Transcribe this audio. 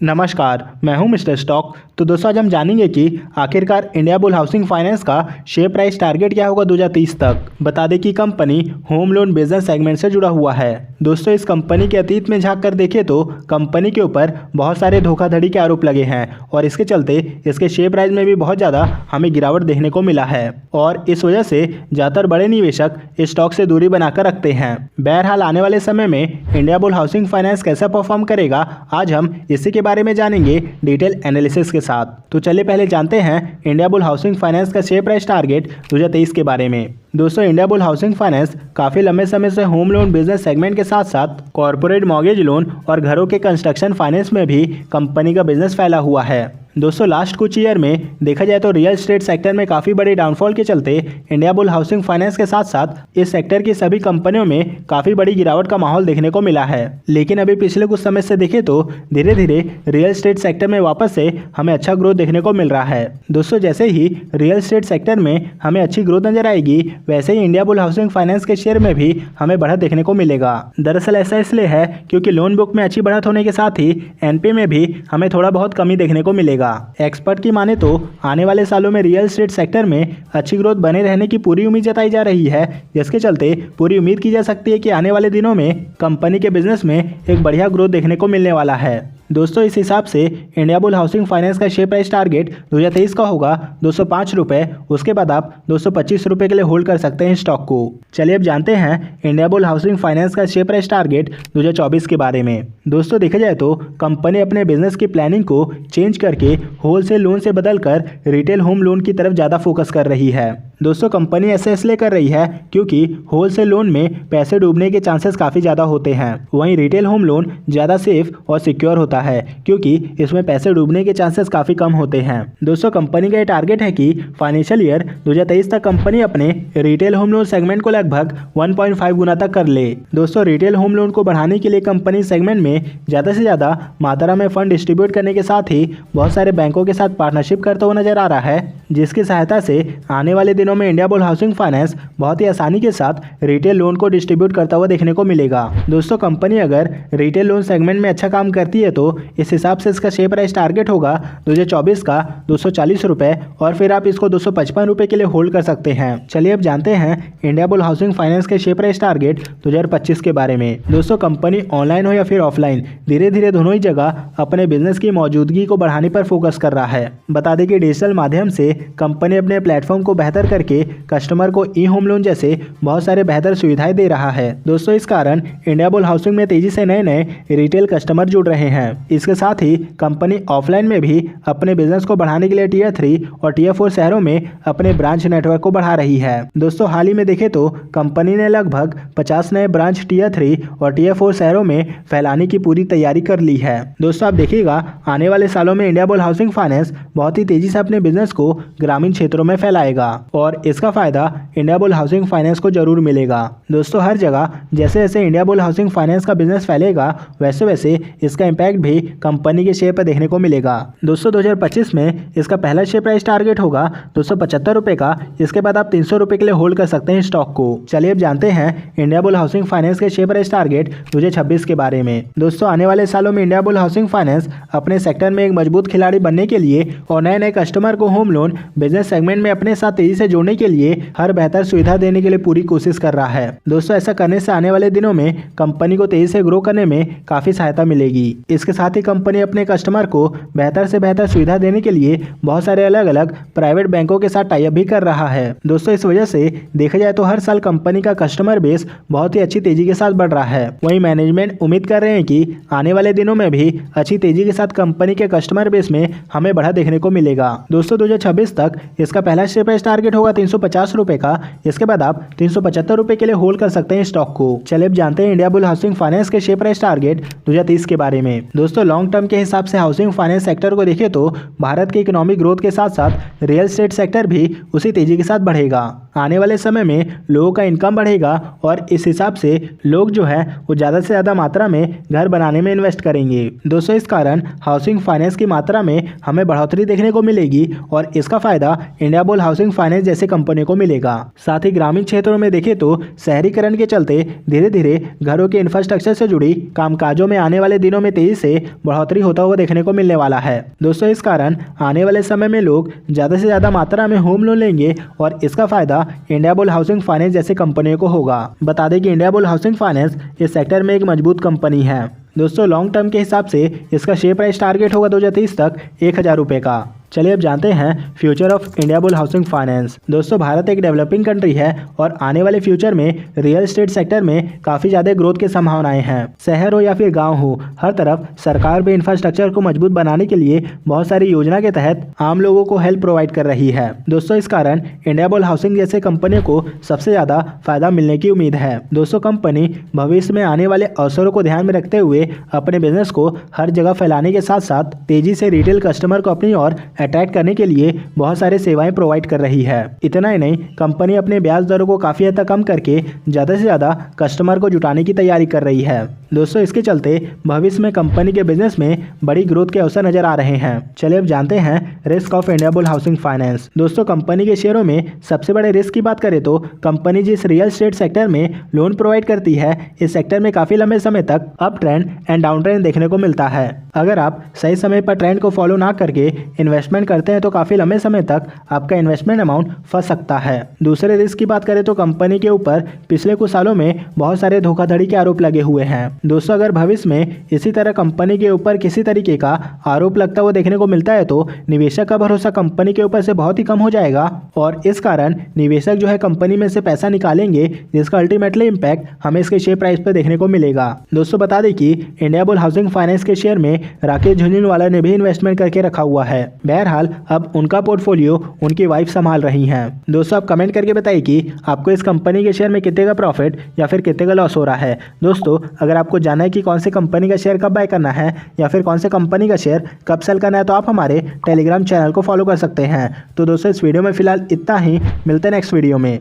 नमस्कार, मैं हूं मिस्टर स्टॉक। तो दोस्तों आज हम जानेंगे कि आखिरकार इंडिया बुल हाउसिंग फाइनेंस का शेयर प्राइस टारगेट क्या होगा 2030 तक। बता दें कि company home loan business segment से जुड़ा हुआ है। दोस्तों इस कंपनी के अतीत में झांक कर देखें तो कंपनी के ऊपर बहुत सारे धोखाधड़ी के आरोप लगे हैं और इसके चलते इसके शेयर प्राइस में भी बहुत ज़्यादा हमें गिरावट देखने को मिला है और इस वजह से ज़्यादातर बड़े निवेशक इस स्टॉक से दूरी बनाकर रखते हैं। बहरहाल आने वाले समय में इंडिया बुल हाउसिंग फाइनेंस कैसा परफॉर्म करेगा, आज हम इसी के बारे में जानेंगे डिटेल एनालिसिस के साथ। तो चलिए पहले जानते हैं इंडिया बुल हाउसिंग फाइनेंस का शेयर प्राइस टारगेट 2023 के बारे में। दोस्तों इंडिया बुल हाउसिंग फाइनेंस काफ़ी लंबे समय से होम लोन बिजनेस सेगमेंट के साथ साथ कॉर्पोरेट मॉर्गेज लोन और घरों के कंस्ट्रक्शन फाइनेंस में भी कंपनी का बिजनेस फैला हुआ है। दोस्तों लास्ट कुछ ईयर में देखा जाए तो रियल एस्टेट सेक्टर में काफ़ी बड़ी डाउनफॉल के चलते इंडिया बुल हाउसिंग फाइनेंस के साथ साथ इस सेक्टर की सभी कंपनियों में काफ़ी बड़ी गिरावट का माहौल देखने को मिला है। लेकिन अभी पिछले कुछ समय से देखें तो धीरे धीरे रियल एस्टेट सेक्टर में वापस से हमें अच्छा ग्रोथ देखने को मिल रहा है। दोस्तों जैसे ही रियल एस्टेट सेक्टर में हमें अच्छी ग्रोथ नजर आएगी, वैसे ही इंडिया बुल हाउसिंग फाइनेंस के शेयर में भी हमें बढ़त देखने को मिलेगा। दरअसल ऐसा इसलिए है क्योंकि लोन बुक में अच्छी बढ़त होने के साथ ही एनपी में भी हमें थोड़ा बहुत कमी देखने को मिलेगा। एक्सपर्ट की माने तो आने वाले सालों में रियल एस्टेट सेक्टर में अच्छी ग्रोथ बने रहने की पूरी उम्मीद जताई जा रही है, जिसके चलते पूरी उम्मीद की जा सकती है कि आने वाले दिनों में कंपनी के बिजनेस में एक बढ़िया ग्रोथ देखने को मिलने वाला है। दोस्तों इस हिसाब से इंडिया बुल हाउसिंग फाइनेंस का शेयर प्राइस टारगेट 2023 का होगा 205 रुपये। उसके बाद आप 225 रुपये के लिए होल्ड कर सकते हैं स्टॉक को। चलिए अब जानते हैं इंडिया बुल हाउसिंग फाइनेंस का शेयर प्राइस टारगेट 2024 के बारे में। दोस्तों देखा जाए तो कंपनी अपने बिजनेस की प्लानिंग को चेंज करके होलसेल लोन से बदलकर रिटेल होम लोन की तरफ ज़्यादा फोकस कर रही है। दोस्तों कंपनी ऐसे इसलिए कर रही है क्योंकि होलसेल लोन में पैसे डूबने के चांसेस काफ़ी ज़्यादा होते हैं, वहीं रिटेल होम लोन ज़्यादा सेफ और सिक्योर होता है क्योंकि इसमें पैसे डूबने के चांसेस काफ़ी कम होते हैं। दोस्तों कंपनी का ये टारगेट है कि फाइनेंशियल ईयर 2023 तक कंपनी अपने रिटेल होम लोन सेगमेंट को लगभग 1.5 गुना तक कर ले। दोस्तों रिटेल होम लोन को बढ़ाने के लिए कंपनी सेगमेंट में ज़्यादा से ज़्यादा मात्रा में फंड डिस्ट्रीब्यूट करने के साथ ही बहुत सारे बैंकों के साथ पार्टनरशिप करता हुआ नजर आ रहा है, जिसकी सहायता से आने वाले दिनों में इंडिया बुल हाउसिंग फाइनेंस बहुत ही आसानी के साथ रिटेल लोन को डिस्ट्रीब्यूट करता हुआ देखने को मिलेगा। दोस्तों कंपनी अगर रिटेल लोन सेगमेंट में अच्छा काम करती है तो इस हिसाब से इसका शेयर प्राइस टारगेट होगा 2024 का 240 रुपये और फिर आप इसको 255 रुपये के लिए होल्ड कर सकते हैं। चलिए अब जानते हैं इंडिया बुल हाउसिंग फाइनेंस के शेयर प्राइस टारगेट 2025 के बारे में। दोस्तों कंपनी ऑनलाइन हो या फिर ऑफलाइन धीरे धीरे दोनों ही जगह अपने बिजनेस की मौजूदगी को बढ़ाने पर फोकस कर रहा है। बता दें कि डिजिटल माध्यम से कंपनी अपने प्लेटफॉर्म को बेहतर करके कस्टमर को ई होम लोन जैसे बहुत सारे बेहतर सुविधाएं दे रहा है। दोस्तों इस कारण इंडिया बुल हाउसिंग में तेजी से नए नए रिटेल कस्टमर जुड़ रहे हैं। इसके साथ ही कंपनी ऑफलाइन में भी अपने बिजनेस को बढ़ाने के लिए टियर 3 और टियर 4 शहरों में अपने ब्रांच नेटवर्क को बढ़ा रही है। दोस्तों हाल ही में देखें तो कंपनी ने लगभग 50 नए ब्रांच टियर 3 और टियर 4 शहरों में फैलाने की पूरी तैयारी कर ली है। दोस्तों आप देखिएगा आने वाले सालों में इंडिया बुल हाउसिंग फाइनेंस बहुत ही तेजी से अपने बिजनेस को ग्रामीण क्षेत्रों में फैलाएगा और इसका फायदा इंडिया बुल हाउसिंग फाइनेंस को जरूर मिलेगा। दोस्तों हर जगह जैसे जैसे इंडिया बुल हाउसिंग फाइनेंस का बिजनेस फैलेगा वैसे वैसे इसका इम्पैक्ट भी कंपनी के शेयर पर देखने को मिलेगा। दोस्तों 2025 में इसका पहला शेयर प्राइस टारगेट होगा 275 रुपये का। इसके बाद आप 300 रुपये के लिए होल्ड कर सकते हैं स्टॉक को। चलिए अब जानते हैं इंडिया बुल हाउसिंग फाइनेंस के शेयर प्राइस टारगेट 2026 के बारे में। दोस्तों आने वाले सालों में इंडिया बुल हाउसिंग फाइनेंस अपने सेक्टर में एक मजबूत खिलाड़ी बनने के लिए और नए नए कस्टमर को होम लोन बिजनेस सेगमेंट में अपने साथ तेजी से जोड़ने के लिए हर बेहतर सुविधा देने के लिए पूरी कोशिश कर रहा है। दोस्तों ऐसा करने से आने वाले दिनों में कंपनी को तेजी से ग्रो करने में काफी सहायता मिलेगी। इसके साथ ही कंपनी अपने कस्टमर को बेहतर से बेहतर सुविधा देने के लिए बहुत सारे अलग अलग प्राइवेट बैंकों के साथ टाई अप भी कर रहा है। दोस्तों इस वजह से देखा जाए तो हर साल कंपनी का कस्टमर बेस बहुत ही अच्छी तेजी के साथ बढ़ रहा है। वहीं मैनेजमेंट उम्मीद कर रहे हैं कि आने वाले दिनों में भी अच्छी तेजी के साथ कंपनी के कस्टमर बेस में हमें बढ़ा देखने को मिलेगा। दोस्तों 2026 तक इसका पहला शेयर प्राइस टारगेट होगा 350 रुपये का। इसके बाद आप 375 रुपये के लिए होल्ड कर सकते हैं स्टॉक को। चलिए अब जानते हैं इंडिया बुल हाउसिंग फाइनेंस के शेयर प्राइस टारगेट 2030 के बारे में। दोस्तों लॉन्ग टर्म के हिसाब से हाउसिंग फाइनेंस सेक्टर को देखें तो भारत के इकोनॉमिक ग्रोथ के साथ साथ रियल एस्टेट सेक्टर भी उसी तेजी के साथ बढ़ेगा। आने वाले समय में लोगों का इनकम बढ़ेगा और इस हिसाब से लोग जो है वो ज़्यादा से ज़्यादा मात्रा में घर बनाने में इन्वेस्ट करेंगे। दोस्तों इस कारण हाउसिंग फाइनेंस की मात्रा में हमें बढ़ोतरी देखने को मिलेगी और इसका फायदा इंडिया बुल हाउसिंग फाइनेंस जैसे कंपनियों को मिलेगा। साथ ही ग्रामीण क्षेत्रों में देखें तो शहरीकरण के चलते धीरे धीरे घरों के इंफ्रास्ट्रक्चर से जुड़ी कामकाजों में आने वाले दिनों में तेजी से बढ़ोतरी होता हुआ देखने को मिलने वाला है। दोस्तों, इस कारण आने वाले समय में लोग ज़्यादा से ज़्यादा मात्रा में होम लोन लेंगे और इसका फायदा इंडियाबुल हाउसिंग फाइनेंस जैसे कंपनियों को होगा। बता दें कि इंडियाबुल हाउसिंग फाइनेंस इस सेक्टर में एक मजबूत कंपनी है। दोस्तों, लॉन्ग टर्म के हिसाब से इसका शेयर प्राइस टारगेट होगा 2030 तक 1000 रुपये का। चलिए अब जानते हैं future of Indiabulls housing finance. दोस्तों, भारत एक डेवलपिंग कंट्री है और आने वाले फ्यूचर में रियल एस्टेट सेक्टर में काफ़ी ज़्यादा ग्रोथ की संभावनाएं हैं। शहर हो या फिर गांव हो, हर तरफ सरकार भी इंफ्रास्ट्रक्चर को मजबूत बनाने के लिए बहुत सारी योजना के तहत आम लोगों को हेल्प प्रोवाइड कर रही है। दोस्तों, इस कारण इंडियाबुल हाउसिंग जैसे कंपनियों को सबसे ज़्यादा फायदा मिलने की उम्मीद है। दोस्तों, कंपनी भविष्य में आने वाले अवसरों को ध्यान में रखते हुए अपने बिजनेस को हर जगह फैलाने के साथ साथ तेजी से रिटेल कस्टमर को अपनी ओर अट्रैक्ट करने के लिए बहुत सारे सेवाएं प्रोवाइड कर रही है। इतना ही नहीं, कंपनी अपने ब्याज दरों को काफ़ी हद तक कम करके ज़्यादा से ज़्यादा कस्टमर को जुटाने की तैयारी कर रही है। दोस्तों, इसके चलते भविष्य में कंपनी के बिजनेस में बड़ी ग्रोथ के अवसर नजर आ रहे हैं। चलिए अब जानते हैं risk of Indiabulls housing finance. दोस्तों, कंपनी के शेयरों में सबसे बड़े रिस्क की बात करें तो कंपनी जिस रियल एस्टेट सेक्टर में लोन प्रोवाइड करती है, इस सेक्टर में काफ़ी लंबे समय तक up trend and down trend देखने को मिलता है। अगर आप सही समय पर ट्रेंड को फॉलो ना करके इन्वेस्टमेंट करते हैं तो काफ़ी लंबे समय तक आपका इन्वेस्टमेंट अमाउंट फंस सकता है। दूसरे रिस्क की बात करें तो कंपनी के ऊपर पिछले कुछ सालों में बहुत सारे धोखाधड़ी के आरोप लगे हुए हैं। दोस्तों, अगर भविष्य में इसी तरह कंपनी के ऊपर किसी तरीके का आरोप लगता हुआ देखने को मिलता है तो निवेशक का भरोसा कंपनी के ऊपर से बहुत ही कम हो जाएगा और इस कारण निवेशक जो है कंपनी में से पैसा निकालेंगे, जिसका अल्टीमेटली इम्पैक्ट हमें इसके शेयर प्राइस पर देखने को मिलेगा। दोस्तों, बता दें कि इंडियाबुल हाउसिंग फाइनेंस के शेयर में राकेश झुंझुनवाला ने भी इन्वेस्टमेंट करके रखा हुआ है। बहरहाल अब उनका पोर्टफोलियो उनकी वाइफ संभाल रही हैं। दोस्तों, आप कमेंट करके बताइए कि आपको इस कंपनी के शेयर में कितने का प्रॉफिट या फिर कितने का लॉस हो रहा है। दोस्तों, अगर आपको जानना है कि कौन से कंपनी का शेयर कब बाय करना है या फिर कौन से कंपनी का शेयर कब सेल करना है, तो आप हमारे टेलीग्राम चैनल को फॉलो कर सकते हैं। तो दोस्तों, इस वीडियो में फिलहाल इतना ही। मिलते हैं नेक्स्ट वीडियो में।